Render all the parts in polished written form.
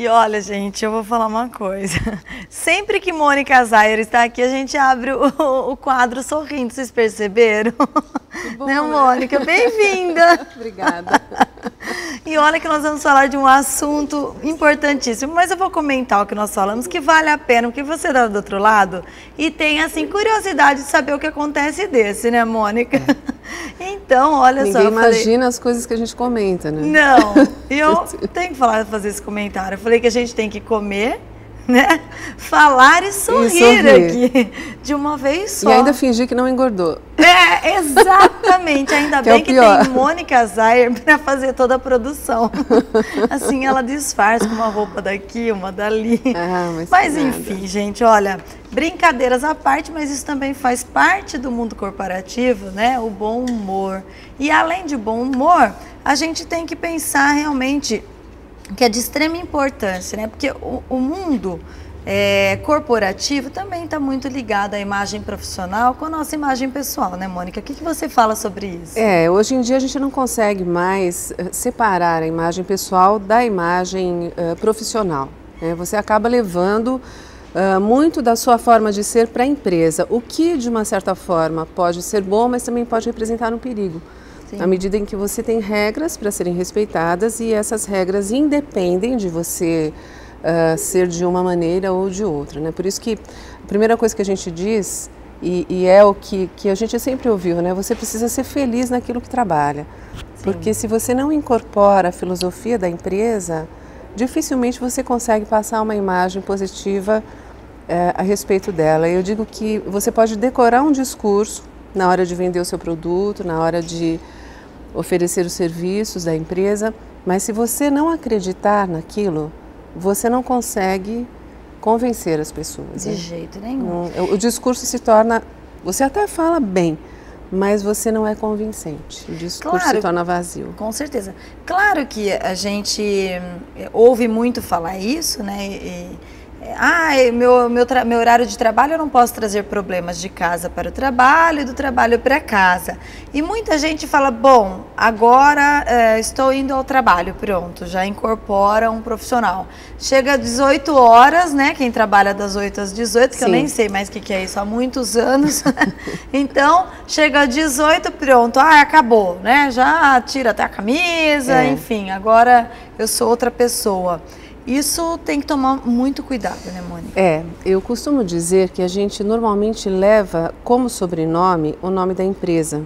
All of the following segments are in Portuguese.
E olha, gente, eu vou falar uma coisa. Sempre que Mônica Zaier está aqui, a gente abre o quadro sorrindo, vocês perceberam? Que bom, né, Mônica? Bem-vinda! Obrigada. E olha que nós vamos falar de um assunto importantíssimo, mas eu vou comentar o que nós falamos, que vale a pena, porque você está do outro lado e tem, assim, curiosidade de saber o que acontece desse, né, Mônica? Então, olha só. Ninguém imagina as coisas que a gente comenta, né? Não, e eu tenho que fazer esse comentário. Eu falei que a gente tem que comer, né? Falar e sorrir aqui, de uma vez só. E ainda fingir que não engordou. É, exatamente. Ainda bem que tem Mônica Zaier para fazer toda a produção. Assim, ela disfarça com uma roupa daqui, uma dali. Mas enfim, gente, olha, brincadeiras à parte, mas isso também faz parte do mundo corporativo, né? O bom humor. E além de bom humor, a gente tem que pensar realmente que é de extrema importância, né? Porque o mundo corporativo também está muito ligado à imagem profissional com a nossa imagem pessoal, né, Mônica? O que você fala sobre isso? Hoje em dia a gente não consegue mais separar a imagem pessoal da imagem profissional, né? Você acaba levando muito da sua forma de ser para a empresa, o que de uma certa forma pode ser bom, mas também pode representar um perigo. Sim. À medida em que você tem regras para serem respeitadas e essas regras independem de você ser de uma maneira ou de outra, né? Por isso que a primeira coisa que a gente diz, e é o que a gente sempre ouviu, né? Você precisa ser feliz naquilo que trabalha. Sim. Porque se você não incorpora a filosofia da empresa, dificilmente você consegue passar uma imagem positiva a respeito dela. Eu digo que você pode decorar um discurso na hora de vender o seu produto, na hora de oferecer os serviços da empresa, mas se você não acreditar naquilo, você não consegue convencer as pessoas. De jeito nenhum. O discurso se torna... Você até fala bem, mas você não é convincente. O discurso se torna vazio. Com certeza. Claro que a gente ouve muito falar isso, né? Meu horário de trabalho eu não posso trazer problemas de casa para o trabalho e do trabalho para casa. E muita gente fala, bom, agora estou indo ao trabalho, pronto, já incorpora um profissional. Chega às 18 horas, né, quem trabalha das 8 às 18, que Sim. Eu nem sei mais o que é isso há muitos anos. Então, chega às 18, pronto, acabou, né, já tira até a camisa, enfim, agora eu sou outra pessoa. Isso tem que tomar muito cuidado, né, Mônica? Eu costumo dizer que a gente normalmente leva como sobrenome o nome da empresa.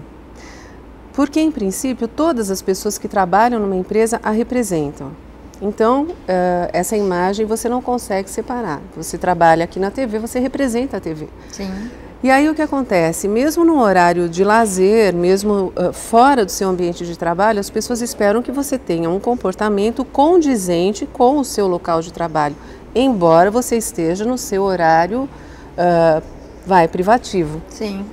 Porque, em princípio, todas as pessoas que trabalham numa empresa a representam. Então, essa imagem você não consegue separar. Você trabalha aqui na TV, você representa a TV. Sim. E aí o que acontece? Mesmo no horário de lazer, mesmo fora do seu ambiente de trabalho, as pessoas esperam que você tenha um comportamento condizente com o seu local de trabalho, embora você esteja no seu horário privativo. Sim.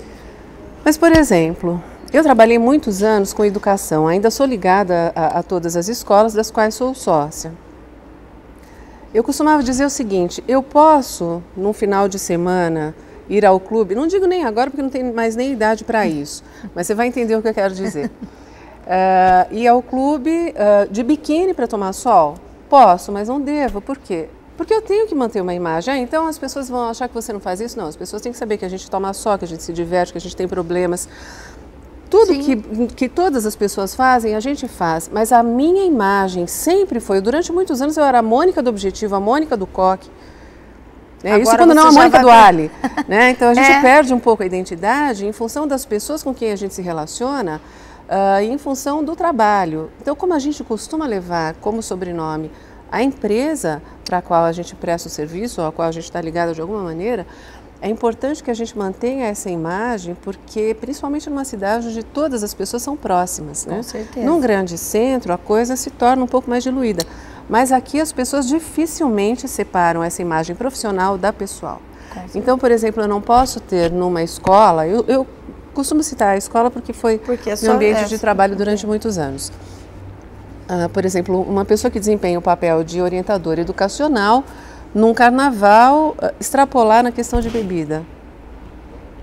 Mas, por exemplo, eu trabalhei muitos anos com educação, ainda sou ligada a todas as escolas das quais sou sócia. Eu costumava dizer o seguinte, eu posso, num final de semana, ir ao clube, não digo nem agora porque não tenho mais nem idade para isso, mas você vai entender o que eu quero dizer. Ir ao clube de biquíni para tomar sol? Posso, mas não devo. Por quê? Porque eu tenho que manter uma imagem. Então as pessoas vão achar que você não faz isso? Não, as pessoas têm que saber que a gente toma sol, que a gente se diverte, que a gente tem problemas. Tudo que todas as pessoas fazem, a gente faz. Mas a minha imagem sempre foi, durante muitos anos eu era a Mônica do Objetivo, a Mônica do Coque. Isso quando não a Mônica do Ali, né? Então a gente perde um pouco a identidade em função das pessoas com quem a gente se relaciona e em função do trabalho. Então, como a gente costuma levar como sobrenome a empresa para a qual a gente presta o serviço ou a qual a gente está ligado de alguma maneira, é importante que a gente mantenha essa imagem, porque principalmente numa cidade onde todas as pessoas são próximas, né? Com certeza. Num grande centro a coisa se torna um pouco mais diluída. Mas aqui as pessoas dificilmente separam essa imagem profissional da pessoal. Então, por exemplo, eu não posso ter numa escola, eu costumo citar a escola porque foi meu ambiente de trabalho durante muitos anos. Por exemplo, uma pessoa que desempenha o papel de orientadora educacional, num carnaval, extrapolar na questão de bebida.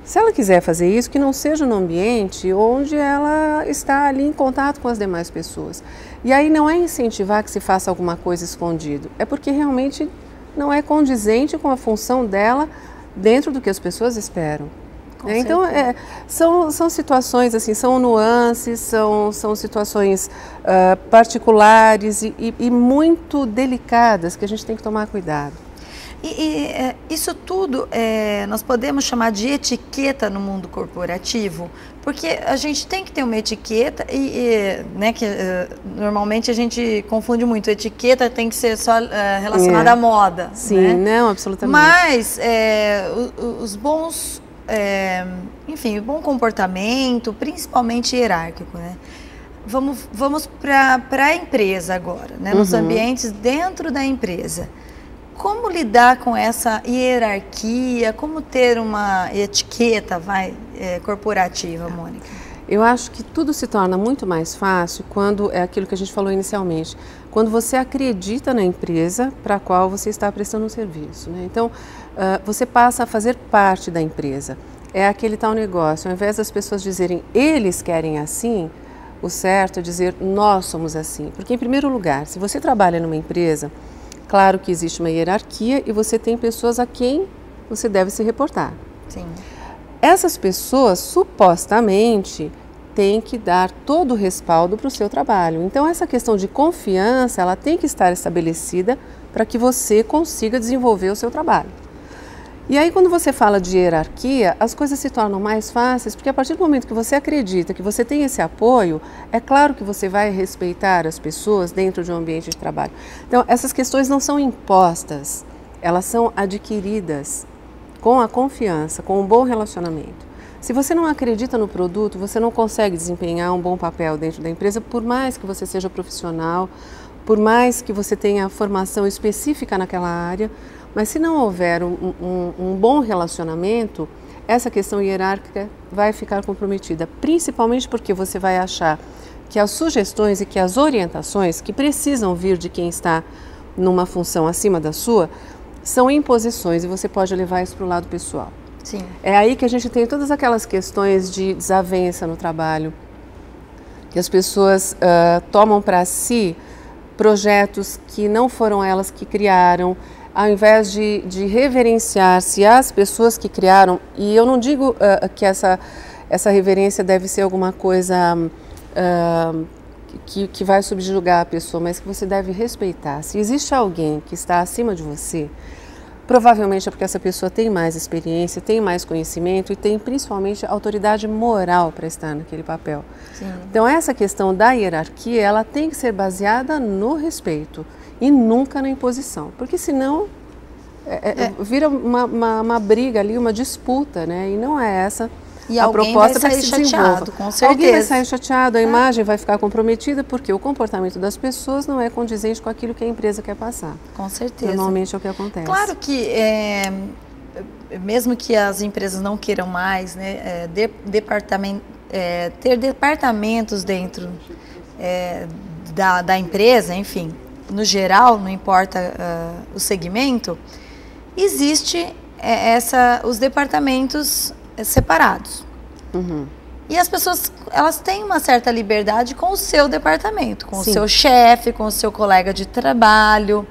Se ela quiser fazer isso, que não seja no ambiente onde ela está ali em contato com as demais pessoas. E aí não é incentivar que se faça alguma coisa escondido, é porque realmente não é condizente com a função dela dentro do que as pessoas esperam. Então, são situações, assim, são nuances, são situações particulares e muito delicadas que a gente tem que tomar cuidado. Isso tudo nós podemos chamar de etiqueta no mundo corporativo, porque a gente tem que ter uma etiqueta né, que normalmente a gente confunde muito. Etiqueta tem que ser só relacionada à moda. Sim, né? Não, absolutamente. Mas os bons, enfim, o bom comportamento, principalmente hierárquico, né? Vamos para a empresa agora, né? Nos ambientes dentro da empresa. Como lidar com essa hierarquia? Como ter uma etiqueta corporativa, Mônica? Eu acho que tudo se torna muito mais fácil quando é aquilo que a gente falou inicialmente, quando você acredita na empresa para a qual você está prestando um serviço, né? Então, você passa a fazer parte da empresa. É aquele tal negócio, ao invés das pessoas dizerem eles querem assim, o certo é dizer nós somos assim. Porque, em primeiro lugar, se você trabalha numa empresa, claro que existe uma hierarquia e você tem pessoas a quem você deve se reportar. Sim. Essas pessoas, supostamente, têm que dar todo o respaldo para o seu trabalho. Então, essa questão de confiança, ela tem que estar estabelecida para que você consiga desenvolver o seu trabalho. E aí, quando você fala de hierarquia, as coisas se tornam mais fáceis, porque a partir do momento que você acredita que você tem esse apoio, é claro que você vai respeitar as pessoas dentro de um ambiente de trabalho. Então, essas questões não são impostas, elas são adquiridas com a confiança, com um bom relacionamento. Se você não acredita no produto, você não consegue desempenhar um bom papel dentro da empresa, por mais que você seja profissional, por mais que você tenha formação específica naquela área. Mas se não houver um bom relacionamento, essa questão hierárquica vai ficar comprometida, principalmente porque você vai achar que as sugestões e que as orientações que precisam vir de quem está numa função acima da sua, são imposições e você pode levar isso para o lado pessoal. Sim. É aí que a gente tem todas aquelas questões de desavença no trabalho, que as pessoas tomam para si projetos que não foram elas que criaram, ao invés de reverenciar-se às pessoas que criaram. E eu não digo que essa reverência deve ser alguma coisa que vai subjugar a pessoa, mas que você deve respeitar. Se existe alguém que está acima de você, provavelmente é porque essa pessoa tem mais experiência, tem mais conhecimento e tem principalmente autoridade moral para estar naquele papel. Sim. Então essa questão da hierarquia, ela tem que ser baseada no respeito e nunca na imposição, porque senão vira uma briga ali, uma disputa, né? E não é essa e a proposta para que se chateado, com certeza. Alguém vai sair chateado, a imagem vai ficar comprometida, porque o comportamento das pessoas não é condizente com aquilo que a empresa quer passar. Com certeza. Normalmente é o que acontece. Claro que, mesmo que as empresas não queiram mais, né, ter departamentos dentro da empresa, enfim, no geral, não importa o segmento, existe os departamentos separados. Uhum. E as pessoas, elas têm uma certa liberdade com o seu departamento, com Sim. o seu chefe, com o seu colega de trabalho.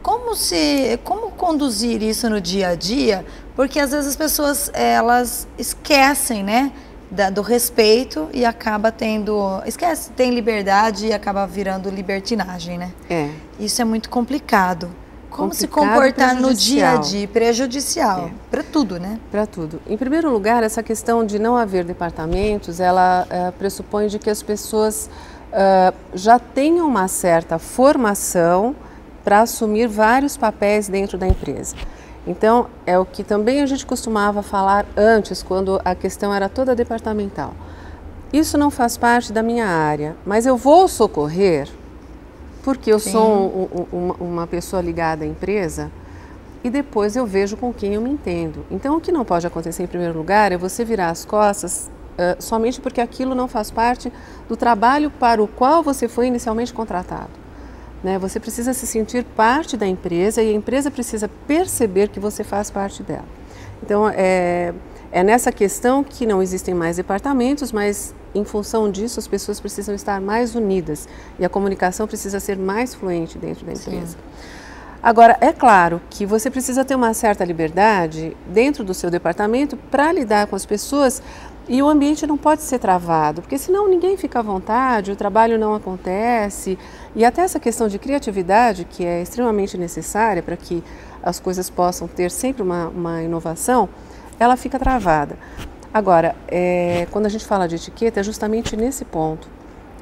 Como conduzir isso no dia a dia? Porque às vezes as pessoas, elas esquecem, né, do respeito e acaba tem liberdade e acaba virando libertinagem, né? Isso é muito complicado. Como se comportar no dia a dia, prejudicial, para tudo, né? Para tudo. Em primeiro lugar, essa questão de não haver departamentos, ela pressupõe de que as pessoas já tenham uma certa formação para assumir vários papéis dentro da empresa. Então, é o que também a gente costumava falar antes, quando a questão era toda departamental. Isso não faz parte da minha área, mas eu vou socorrer porque eu Sim. sou uma pessoa ligada à empresa e depois eu vejo com quem eu me entendo. Então, o que não pode acontecer em primeiro lugar é você virar as costas somente porque aquilo não faz parte do trabalho para o qual você foi inicialmente contratado. Né? Você precisa se sentir parte da empresa e a empresa precisa perceber que você faz parte dela. Então, É nessa questão que não existem mais departamentos, mas em função disso as pessoas precisam estar mais unidas e a comunicação precisa ser mais fluente dentro da empresa. Sim. Agora, é claro que você precisa ter uma certa liberdade dentro do seu departamento para lidar com as pessoas e o ambiente não pode ser travado, porque senão ninguém fica à vontade, o trabalho não acontece e até essa questão de criatividade, que é extremamente necessária para que as coisas possam ter sempre uma inovação, ela fica travada. Agora, quando a gente fala de etiqueta, é justamente nesse ponto.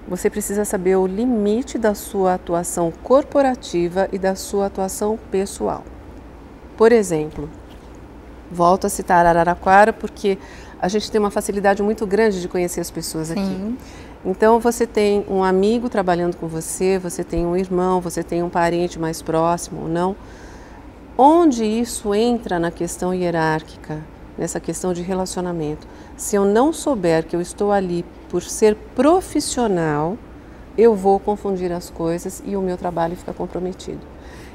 Você precisa saber o limite da sua atuação corporativa e da sua atuação pessoal. Por exemplo, volto a citar Araraquara porque a gente tem uma facilidade muito grande de conhecer as pessoas aqui. Sim. Então, você tem um amigo trabalhando com você, você tem um irmão, você tem um parente mais próximo ou não. Onde isso entra na questão hierárquica, nessa questão de relacionamento? Se eu não souber que eu estou ali por ser profissional, eu vou confundir as coisas e o meu trabalho fica comprometido.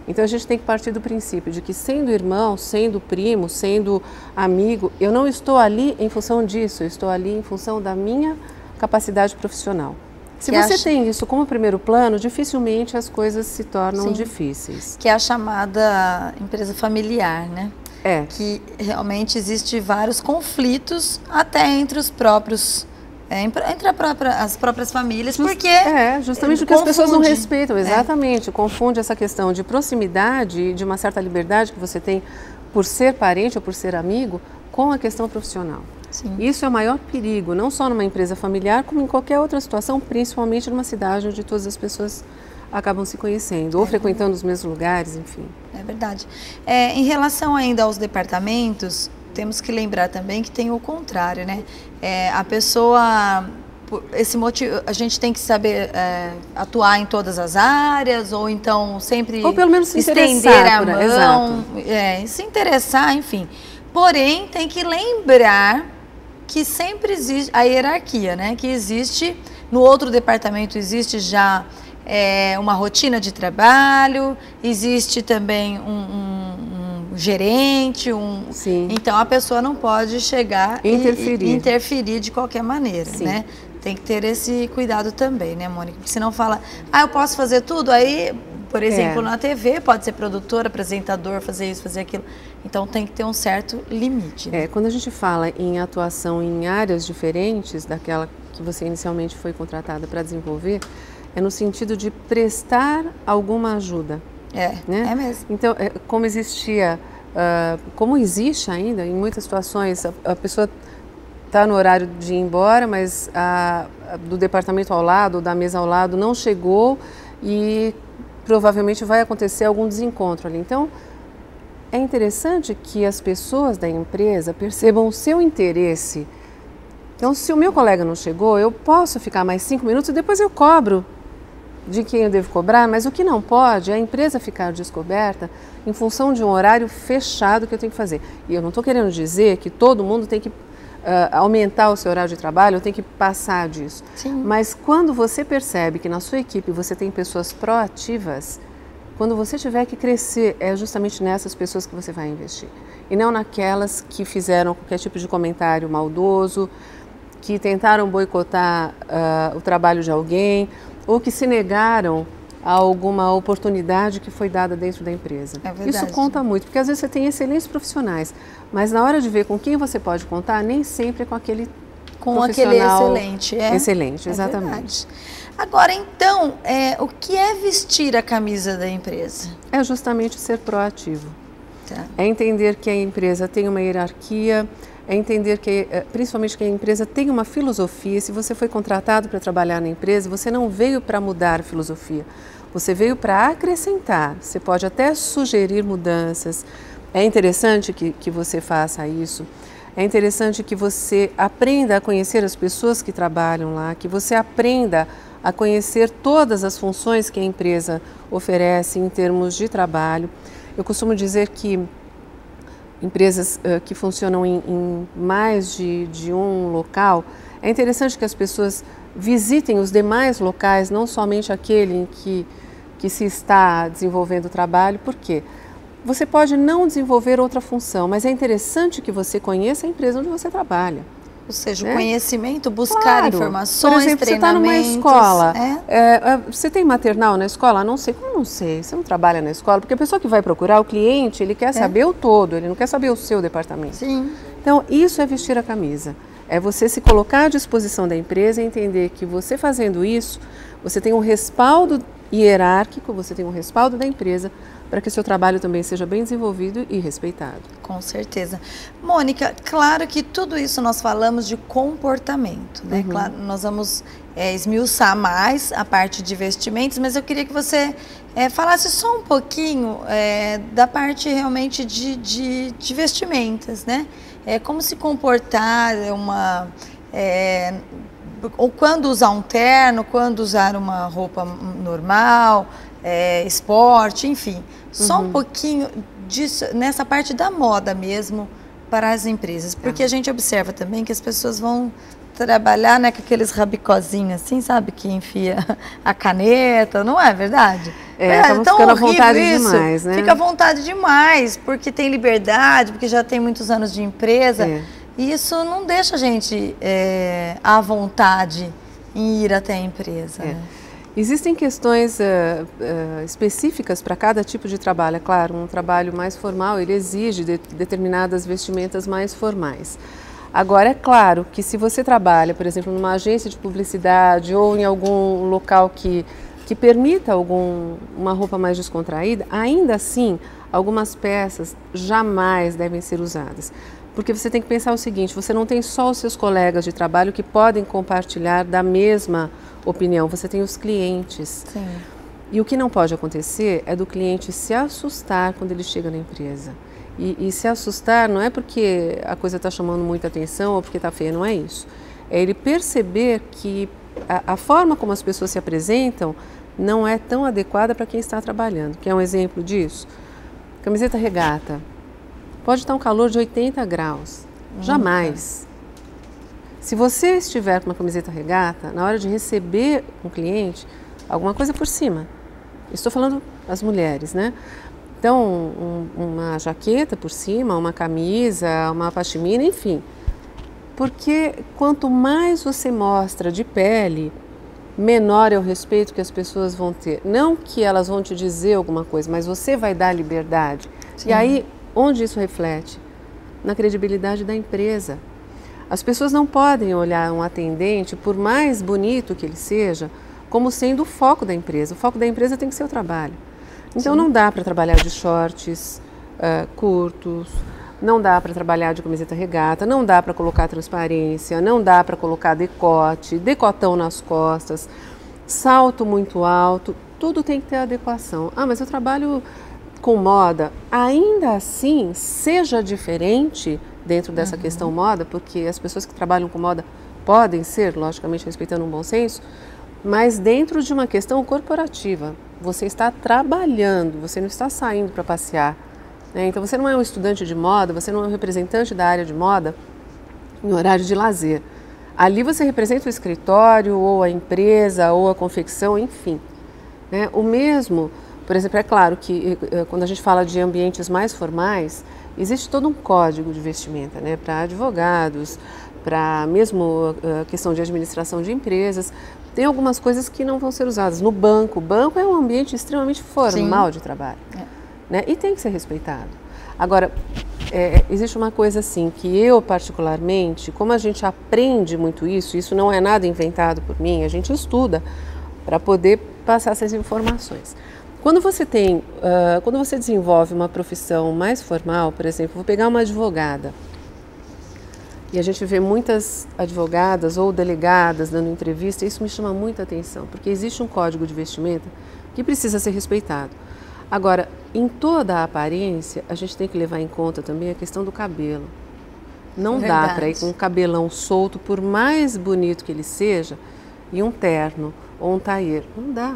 Então a gente tem que partir do princípio de que sendo irmão, sendo primo, sendo amigo, eu não estou ali em função disso, eu estou ali em função da minha capacidade profissional. Se você tem isso como primeiro plano, dificilmente as coisas se tornam difíceis. Que é a chamada empresa familiar, né? É. Que realmente existe vários conflitos até entre os próprios, entre as próprias famílias, porque... justamente porque as pessoas não respeitam, exatamente, confunde essa questão de proximidade, de uma certa liberdade que você tem por ser parente ou por ser amigo, com a questão profissional. Sim. Isso é o maior perigo, não só numa empresa familiar, como em qualquer outra situação, principalmente numa cidade onde todas as pessoas acabam se conhecendo, ou frequentando os mesmos lugares, enfim. É verdade. Em relação ainda aos departamentos, temos que lembrar também que tem o contrário, né? A pessoa, por esse motivo, a gente tem que saber atuar em todas as áreas, ou então sempre ou pelo menos se estender a mão, se interessar, enfim. Porém, tem que lembrar que sempre existe a hierarquia, né? Que existe, no outro departamento existe já uma rotina de trabalho, existe também um gerente, Sim. Então a pessoa não pode chegar e interferir de qualquer maneira, Sim. né? Tem que ter esse cuidado também, né, Mônica? Porque senão fala, eu posso fazer tudo, aí, por exemplo, na TV, pode ser produtor, apresentador, fazer isso, fazer aquilo. Então tem que ter um certo limite. Né? Quando a gente fala em atuação em áreas diferentes daquela que você inicialmente foi contratada para desenvolver, é no sentido de prestar alguma ajuda. Né? É mesmo. Então, como existia, como existe ainda, em muitas situações, a pessoa está no horário de ir embora, mas do departamento ao lado, da mesa ao lado, não chegou e provavelmente vai acontecer algum desencontro ali. Então, é interessante que as pessoas da empresa percebam o seu interesse. Então, se o meu colega não chegou, eu posso ficar mais 5 minutos e depois eu cobro de quem eu devo cobrar, mas o que não pode é a empresa ficar descoberta em função de um horário fechado que eu tenho que fazer. E eu não estou querendo dizer que todo mundo tem que aumentar o seu horário de trabalho, ou tem que passar disso. Sim. Mas quando você percebe que na sua equipe você tem pessoas proativas, quando você tiver que crescer, é justamente nessas pessoas que você vai investir. E não naquelas que fizeram qualquer tipo de comentário maldoso, que tentaram boicotar o trabalho de alguém, ou que se negaram a alguma oportunidade que foi dada dentro da empresa. É verdade. Isso conta muito, porque às vezes você tem excelentes profissionais, mas na hora de ver com quem você pode contar, nem sempre é com aquele profissional excelente. Excelente, exatamente. Verdade. Agora, então, o que é vestir a camisa da empresa? É justamente ser proativo. Tá. É entender que a empresa tem uma hierarquia, é entender que, principalmente, que a empresa tem uma filosofia. Se você foi contratado para trabalhar na empresa, você não veio para mudar a filosofia, você veio para acrescentar. Você pode até sugerir mudanças. É interessante que você faça isso. É interessante que você aprenda a conhecer as pessoas que trabalham lá, que você aprenda a conhecer todas as funções que a empresa oferece em termos de trabalho. Eu costumo dizer que empresas que funcionam em mais de um local, é interessante que as pessoas visitem os demais locais, não somente aquele em que se está desenvolvendo o trabalho. Por quê? você pode não desenvolver outra função, mas é interessante que você conheça a empresa onde você trabalha. Ou seja, o conhecimento, buscar informações, por exemplo, treinamentos. Você está numa escola, você tem maternal na escola? Não sei, como não sei? Você não trabalha na escola? Porque a pessoa que vai procurar, o cliente, ele quer saber o todo, ele não quer saber o seu departamento. Sim. Então, isso é vestir a camisa. É você se colocar à disposição da empresa e entender que você fazendo isso, você tem um respaldo hierárquico, você tem um respaldo da empresa para que o seu trabalho também seja bem desenvolvido e respeitado. Com certeza. Mônica, claro que tudo isso nós falamos de comportamento, né? Claro, nós vamos esmiuçar mais a parte de vestimentos, mas eu queria que você falasse só um pouquinho da parte realmente de vestimentas, né? Como se comportar, ou quando usar um terno, quando usar uma roupa normal, esporte, enfim. Só um pouquinho disso, nessa parte da moda mesmo, para as empresas. Porque a gente observa também que as pessoas vão trabalhar, né, com aqueles rabicozinhos assim, sabe? Que enfia a caneta, não é verdade? Acaba ficando à vontade demais, né? Fica à vontade demais, porque tem liberdade, porque já tem muitos anos de empresa. E isso não deixa a gente à vontade em ir até a empresa, né? Existem questões específicas para cada tipo de trabalho. É claro, um trabalho mais formal, ele exige determinadas vestimentas mais formais. Agora, é claro que se você trabalha, por exemplo, numa agência de publicidade ou em algum local que permita uma roupa mais descontraída, ainda assim, algumas peças jamais devem ser usadas. Porque você tem que pensar o seguinte, você não tem só os seus colegas de trabalho que podem compartilhar da mesma opinião, você tem os clientes. Sim. E o que não pode acontecer é do cliente se assustar quando ele chega na empresa. E se assustar não é porque a coisa está chamando muita atenção ou porque está feia, não é isso. É ele perceber que a forma como as pessoas se apresentam não é tão adequada para quem está trabalhando. Quer um exemplo disso? Camiseta regata. Pode estar um calor de 80 graus. Jamais. Se você estiver com uma camiseta regata, na hora de receber um cliente, alguma coisa por cima. Estou falando as mulheres, né? Então, uma jaqueta por cima, uma camisa, uma pashmina, enfim. Porque quanto mais você mostra de pele, menor é o respeito que as pessoas vão ter. Não que elas vão te dizer alguma coisa, mas você vai dar liberdade. Sim. E aí, onde isso reflete? Na credibilidade da empresa. As pessoas não podem olhar um atendente, por mais bonito que ele seja, como sendo o foco da empresa. O foco da empresa tem que ser o trabalho. Então, não dá para trabalhar de shorts curtos, não dá para trabalhar de camiseta regata, não dá para colocar transparência, não dá para colocar decote, decotão nas costas, salto muito alto, tudo tem que ter adequação. Ah, mas eu trabalho com moda. Ainda assim, seja diferente dentro dessa questão moda, porque as pessoas que trabalham com moda podem ser, logicamente, respeitando um bom senso, mas dentro de uma questão corporativa. Você está trabalhando, você não está saindo para passear. Né? Então, você não é um estudante de moda, você não é um representante da área de moda em horário de lazer. Ali você representa o escritório, ou a empresa, ou a confecção, enfim. Né? O mesmo, por exemplo, é claro que quando a gente fala de ambientes mais formais, existe todo um código de vestimenta, né? Para advogados, para mesmo a questão de administração de empresas. Tem algumas coisas que não vão ser usadas. No banco, o banco é um ambiente extremamente formal Sim. de trabalho. Né? E tem que ser respeitado. Agora, existe uma coisa assim, que eu particularmente, como a gente aprende muito isso não é nada inventado por mim, a gente estuda para poder passar essas informações. Quando você desenvolve uma profissão mais formal, por exemplo, vou pegar uma advogada, e a gente vê muitas advogadas ou delegadas dando entrevista, e isso me chama muita atenção, porque existe um código de vestimenta que precisa ser respeitado. Agora, em toda a aparência, a gente tem que levar em conta também a questão do cabelo. Não dá para ir com um cabelão solto, por mais bonito que ele seja, e um terno ou um tailleur. Não dá.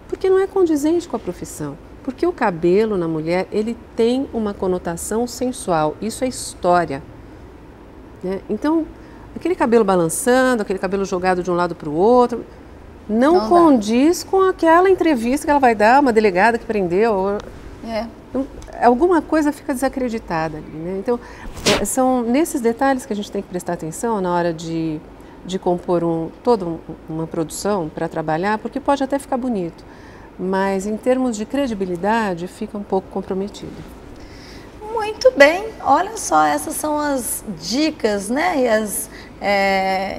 Porque não é condizente com a profissão. Porque o cabelo na mulher, ele tem uma conotação sensual. Isso é história. Né? Então, aquele cabelo balançando, aquele cabelo jogado de um lado para o outro, não condiz com aquela entrevista que ela vai dar, uma delegada que prendeu. alguma coisa fica desacreditada ali, né? Então, são nesses detalhes que a gente tem que prestar atenção na hora de compor toda uma produção para trabalhar, porque pode até ficar bonito, mas em termos de credibilidade fica um pouco comprometido. Muito bem, olha só, essas são as dicas, né, e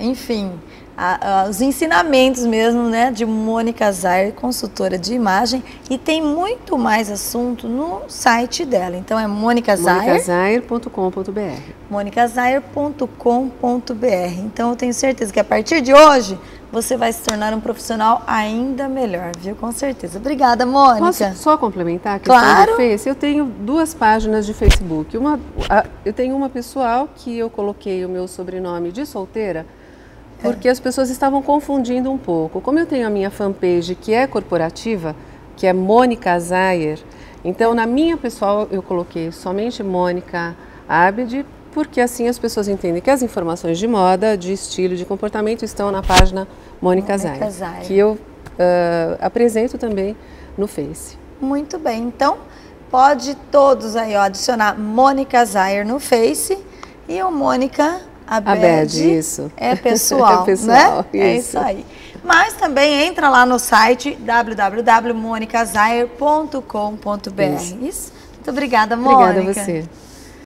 enfim, os ensinamentos mesmo, né, de Mônica Zayer, consultora de imagem, e tem muito mais assunto no site dela. Então é monicazayer.com.br. monicazayer.com.br. Então eu tenho certeza que a partir de hoje você vai se tornar um profissional ainda melhor, viu? Com certeza. Obrigada, Mônica. Posso só complementar a questão claro. do Face? Eu tenho 2 páginas de Facebook. Eu tenho uma pessoal que eu coloquei o meu sobrenome de solteira, porque as pessoas estavam confundindo um pouco. Como eu tenho a minha fanpage que é corporativa, que é Mônica Zayer, então na minha pessoal eu coloquei somente Mônica Abed, porque assim as pessoas entendem que as informações de moda, de estilo, de comportamento estão na página Mônica Zayer, que eu apresento também no Face. Muito bem, então pode todos aí adicionar Mônica Zayer no Face e o Mônica Abed isso. É pessoal, é pessoal, né? É isso aí. Mas também entra lá no site www.monicazayer.com.br. Isso. Muito obrigada, Mônica. Obrigada a você.